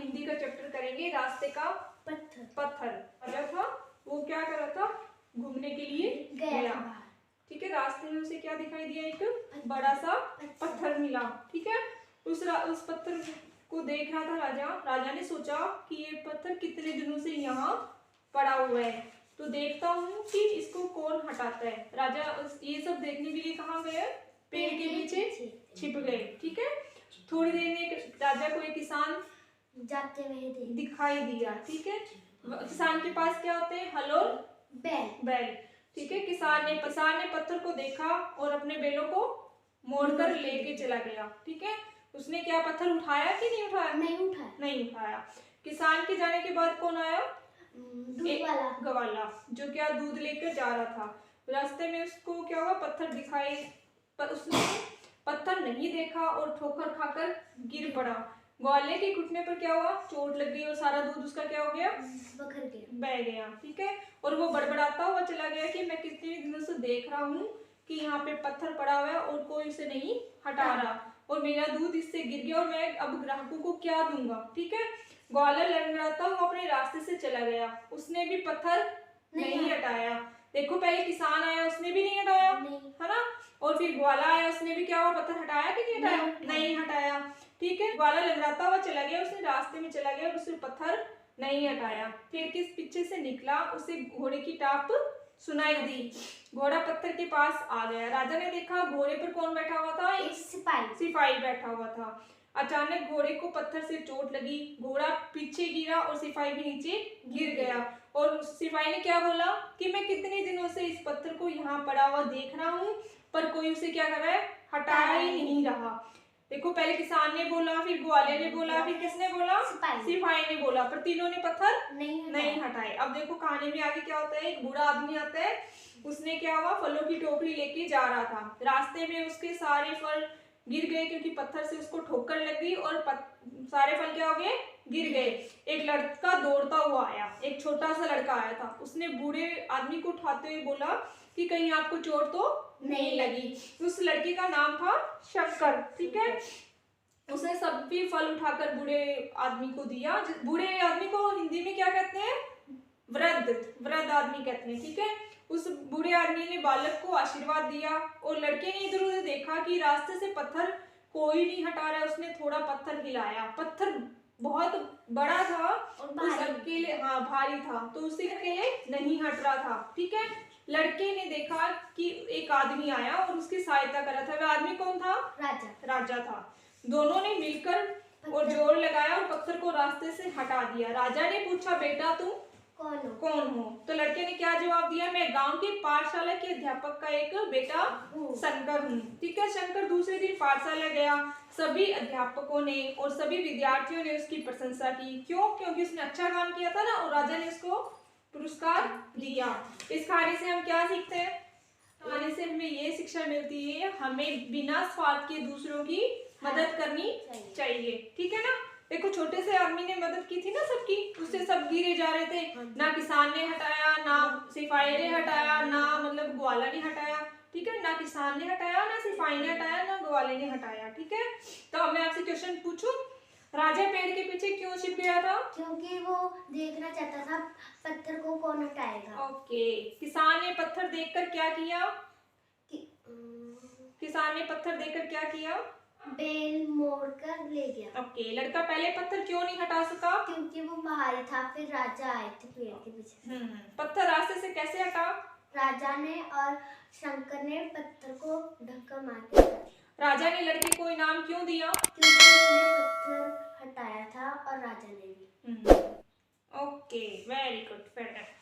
हिंदी का चैप्टर करेंगे रास्ते का पत्थर। राजा था वो क्या कर रहा था, घूमने के लिए गया। ठीक है, रास्ते में उसे क्या दिखाई दिया, एक बड़ा सा पत्थर मिला। ठीक है, उस पत्थर को देख रहा था राजा। राजा ने सोचा कि ये पत्थर कितने दिनों से यहाँ पड़ा हुआ है, तो देखता हूँ कि इसको कौन हटाता है। राजा ये सब देखने के लिए कहाँ गए, पेड़ के पीछे छिप गए। ठीक है, थोड़ी देर में राजा को एक किसान जाते हुए दिखाई दिया। ठीक है, किसान के पास क्या होते हैं, हल और बैल। ठीक है, किसान ने पत्थर को देखा और अपने बैलों को मोड़कर लेके चला गया। ठीक है, उसने क्या पत्थर उठाया कि नहीं उठाया? नहीं उठाया। किसान के जाने के बाद कौन आया, गवाला, जो क्या दूध लेकर जा रहा था। रास्ते में उसको क्या हुआ, पत्थर दिखाई, पर उसने पत्थर नहीं देखा और ठोकर खाकर गिर पड़ा। ग्वाले के घुटने पर क्या हुआ, चोट लग गई और सारा दूध उसका क्या हो गया, बह गया। ठीक है, और वो बड़बड़ाता हुआ चला गया कि मैं कितने दिनों से देख रहा हूँ कि यहाँ पे पत्थर पड़ा हुआ है और कोई उसे नहीं हटा रहा, और मेरा दूध इससे गिर गया और मैं अब ग्राहकों को क्या दूंगा। ठीक है, ग्वाला लड़बड़ाता हुआ अपने रास्ते से चला गया। उसने भी पत्थर नहीं हटाया। देखो, पहले किसान आया, उसने भी नहीं हटाया, है ना, और फिर ग्वाला आया, उसने भी क्या हुआ, पत्थर हटाया कि नहीं हटाया? नहीं हटाया। ठीक है, ग्वाला लड़बड़ाता हुआ चला गया, उसने रास्ते में चला गया और उसने पत्थर नहीं हटाया। फिर किस पीछे से निकला, उसे घोड़े की टाप सुनाई दी। घोड़ा पत्थर के पास आ गया। राजा ने देखा घोड़े पर कौन बैठा हुआ था, एक सिपाही बैठा हुआ था। अचानक घोड़े को पत्थर से चोट लगी, घोड़ा पीछे गिरा और सिपाही भी नीचे गिर गया। और सिपाही ने क्या बोला कि मैं कितने दिनों से इस पत्थर को यहाँ पड़ा हुआ देख रहा हूँ, पर कोई उसे क्या कर रहा है, हटा ही नहीं रहा। देखो, पहले किसान ने बोला, फिर ग्वाले ने बोला, फिर किसने बोला, सिपाही ने बोला, पर तीनों ने पत्थर नहीं हटाए। अब देखो कहानी में आगे क्या होता है, एक बूढ़ा आदमी आता है। उसने क्या हुआ, फलों की टोकरी लेके जा रहा था। रास्ते में उसके सारे फल गिर गए क्योंकि पत्थर से उसको ठोकर लग गई और सारे फल क्या हो गए, गिर गए। एक लड़का दौड़ता हुआ आया, एक छोटा सा लड़का आया था। उसने बूढ़े आदमी को उठाते हुए बोला कि कहीं आपको चोट तो नहीं लगी। उस लड़के का नाम था शंकर। ठीक है, उसने सभी फल उठाकर बूढ़े आदमी को दिया। बूढ़े आदमी को हिंदी में क्या कहते हैं, वृद्ध आदमी कहते हैं। ठीक है, उस बूढ़े आदमी ने बालक को आशीर्वाद दिया और लड़के ने इधर उधर देखा कि रास्ते से पत्थर कोई नहीं हटा रहा है। उसने थोड़ा पत्थर हिलाया, पत्थर बहुत बड़ा था और अकेले, हाँ भारी था, तो उसे अकेले नहीं हट रहा था। ठीक है, लड़के ने देखा कि एक आदमी आया और उसकी सहायता कर रहा था। वह आदमी कौन था, राजा था। दोनों ने मिलकर और जोर लगाया और पत्थर को रास्ते से हटा दिया। राजा ने पूछा, बेटा तुम कौन हो? तो लड़के ने क्या जवाब दिया, मैं गांव की पाठशाला के अध्यापक का एक बेटा शंकर हूँ। ठीक है, शंकर दूसरे दिन पाठशाला गया। सभी अध्यापकों ने और सभी विद्यार्थियों ने उसकी प्रशंसा की। क्यों? क्योंकि उसने अच्छा काम किया था ना, और राजा ने उसको पुरस्कार दिया। इस कहानी से हम क्या सीखते हैं? कहानी से हमें ये शिक्षा मिलती है, हमें बिना स्वार्थ के दूसरों की मदद करनी चाहिए। ठीक है ना, देखो छोटे से आदमी ने मदद की थी ना सबकी, उससे सब गिरे जा रहे थे। ना किसान ने हटाया, ना सिपाही ने हटाया, ना मतलब ग्वाला ने हटाया। ठीक है, ना किसान ने हटाया, ना सिपाही ने हटाया, ना ग्वाले ने हटाया। ठीक है, तो अब मैं आपसे क्वेश्चन पूछूं, राजा पेड़ के पीछे क्यों छिप गया था? क्योंकि वो देखना चाहता था पत्थर को कौन हटाएगा। ओके, किसान ने पत्थर देखकर क्या किया? किसान ने पत्थर देखकर क्या किया? बेल मोड़कर ले गया। ओके, लड़का पहले पत्थर क्यों नहीं हटा सका? क्योंकि वो भारी था, फिर राजा आए थे पेड़ के पीछे। पत्थर रास्ते से कैसे हटा? राजा ने और शंकर ने पत्थर को धक्का मार के। राजा ने लड़के को इनाम क्यों दिया? क्योंकि उसने पत्थर हटाया था और राजा ने भी। Okay, very good, very good.